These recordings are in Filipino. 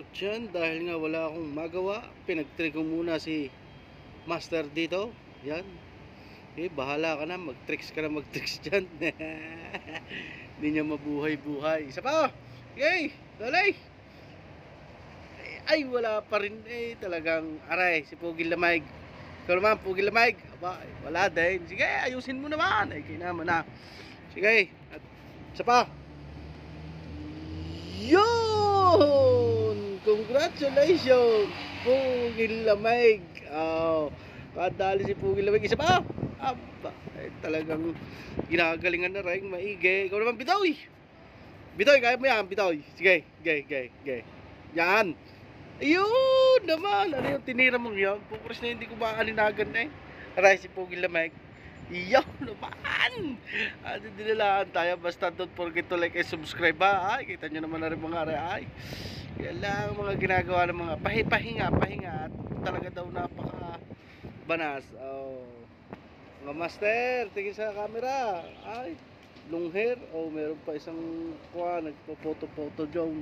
At yan, dahil nga wala akong magawa, pinag-try ko muna si Master dito. Yan. Bahala ka na, mag-tricks ka na mag-tricks dyan. Hindi niya mabuhay-buhay. Isa pa! Okay, dalay! Ay, wala pa rin talagang aray, si Pugil Lamig. Ikaw naman, Pugil Lamig. Aba, wala din. Sige, ayusin mo naman. Ay, kinaman na. Sige, at isa pa. Yun! Congratulations! Pugil Lamig. Oh, kadali si Pugil Lamig. Isa pa! Aba, talagang ginagalingan na rin. Maigi. Ikaw naman, Bitoy! Bitoy, kaya mo yan, Bitoy. Sige, gay. Yan. Ayun naman. Ano yung tinira mong yan? Pupuris na hindi ko makalinagan na Aray, si Pugil Lamig. Iyaw naman. At dinilaan tayo. Basta don't forget to like and subscribe ha. Ay, kita nyo naman na rin mga aray. Yan lang mga ginagawa ng mga pahinga. At talaga daw napaka banas. Oh. Mga master, tingin sa camera. Ay, long hair. Oh, meron pa isang nagpo-photo dyan.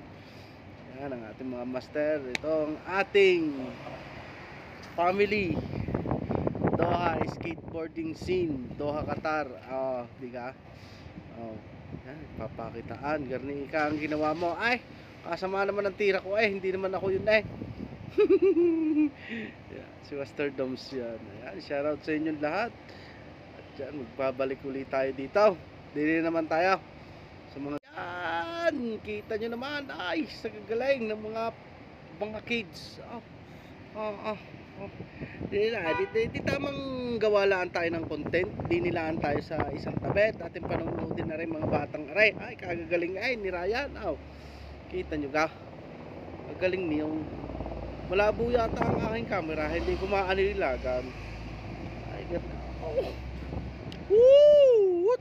Yan ang ating mga master. Ito ang ating family Doha skateboarding scene, Doha, Qatar. Di ka? Yan, papakitaan. Garni ka ang ginawa mo. Ay, kasama naman ang tira ko. Hindi naman ako yun yan, si Master Doms yan. Ayan, shoutout sa inyong lahat. At yan, magbabalik ulit tayo dito. Dili naman tayo sa mga yan, kita nyo naman. Ay, sa gagaling ng mga kids. Di tamang gawalaan tayo ng content. Di nilaan tayo sa isang tabet. Ating panonoodin na rin mga batang aray. Ay, kagagaling ni Ryan. Kita nyo ka? Kagaling niyo. Malabo yata ang aking camera. Hindi ko maanilagan. Ay, ganda. Woo!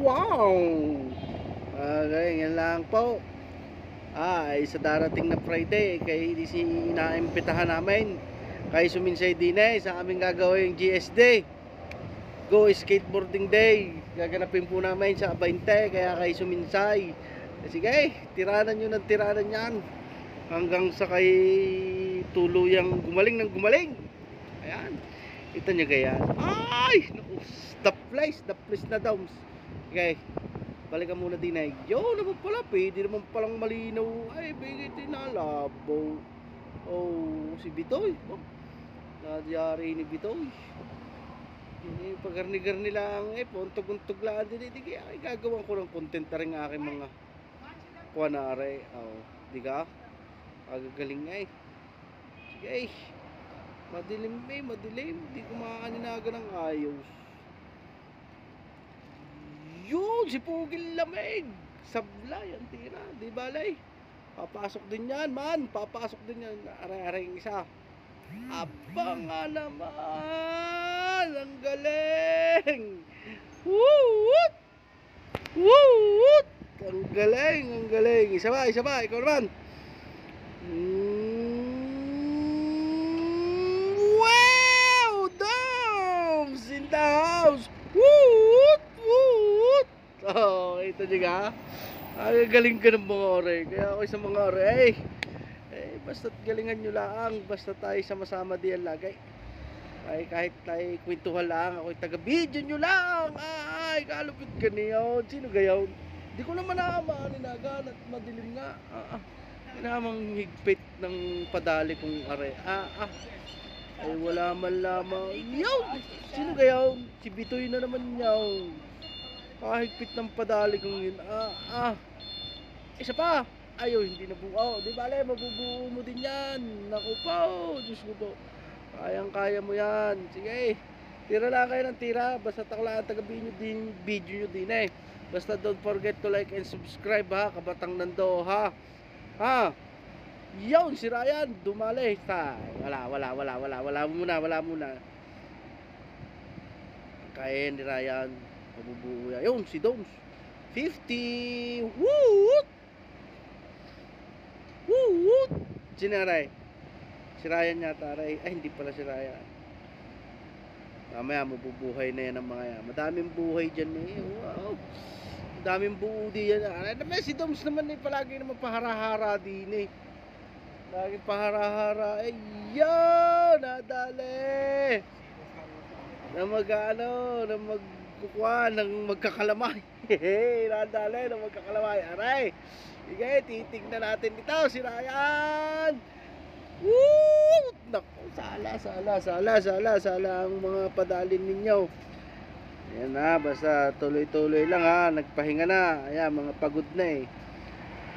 Wow! Okay, yan lang po. Sa darating na Friday kay si inaimbitahan namin kay Suminsay Dine sa aming gagawing GSD Go Skateboarding Day. Gaganapin po namin sa 20 kaya kay Suminsay. Sige, tiranan nyo ng tiranan yan hanggang sa kay tuluyang gumaling ng gumaling. Ayan, ito nyo kaya. Ay, naku, the place na Doms. Okay, balikan muna din ay. Yo naman pala, pwede naman palang malinaw. Ay, bigay tinalabaw. Si Bitoy. Nadyari ni Bitoy. Pagarni-garni lang. Puntog-untog lang din. Ay, gagawan ko ng content na rin aking mga kuwanare. Di ka? Agagaling ay. Sige. Madilim. Di ko makakaninaga ng ayos. Yun, si Pugil Lamig. Sablay, ang tira. Di balay. Papasok din yan, man. Papasok din yan. Aray-aray yung isa. Abang nga naman. Ang galing. Woot! Woot! Ang galing. Isa ba? Ikaw naman. Wow! Doms in the house. Woot! Ito nyo ka? Galing ka ng mga ore. Kaya ako sa mga ore basta't galingan nyo lang. Basta tayo sama-sama diyan lagay. Ay, kahit tayo kwentuhan lang. Ako'y taga-video nyo lang. Ay, kalupit ka niyon. Sino gayaw? Di ko naman nakamaninagan at madilim nga. Namang higpit ng padali kong are. Ay, wala man lamang. Yaw! Sino gayaw? Si Bitoy na naman yaw. Higpit ng padali kong yun. Isa pa. Ayaw, hindi nabuo. Di bale, mabubuo mo din yan. Naku po, Diyos ko po. Kayang-kaya mo yan. Sige, tira lang kayo ng tira. Basta taklaan taga-video nyo din Basta don't forget to like and subscribe ha. Kabatang Nando ha. Yun, si Ryan, dumali. Wala muna. Kaya ni Ryan. Mabubuo yan. Yun, si Doms. 50. Woot! Sinaray. Si Ryan yata, Ay, hindi pala si Ryan. Mamaya mabubuhay na yan ang mga yan. Madaming buhay dyan Wow. Madaming buo di yan. Si Doms naman palagi naman pahara-hara din Lagi pahara-hara. Ayun! Nadali! Na mag-ano, na magkukuha ng magkakalamay. Hehe, nadali na magkakalamay. Aray! Sige, titignan natin ito. Si Ryan! Woo! Naku, sala ang mga padalin ninyo. Ayan na, basta tuloy-tuloy lang ha. Nagpahinga na. Ayan, mga pagod na eh.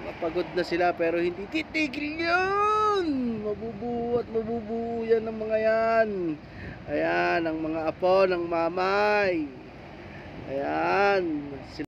Mapagod na sila pero hindi titigil yun. Mabubuo yan ng mga yan. Ayan, ang mga apo ng mamay. Ayan.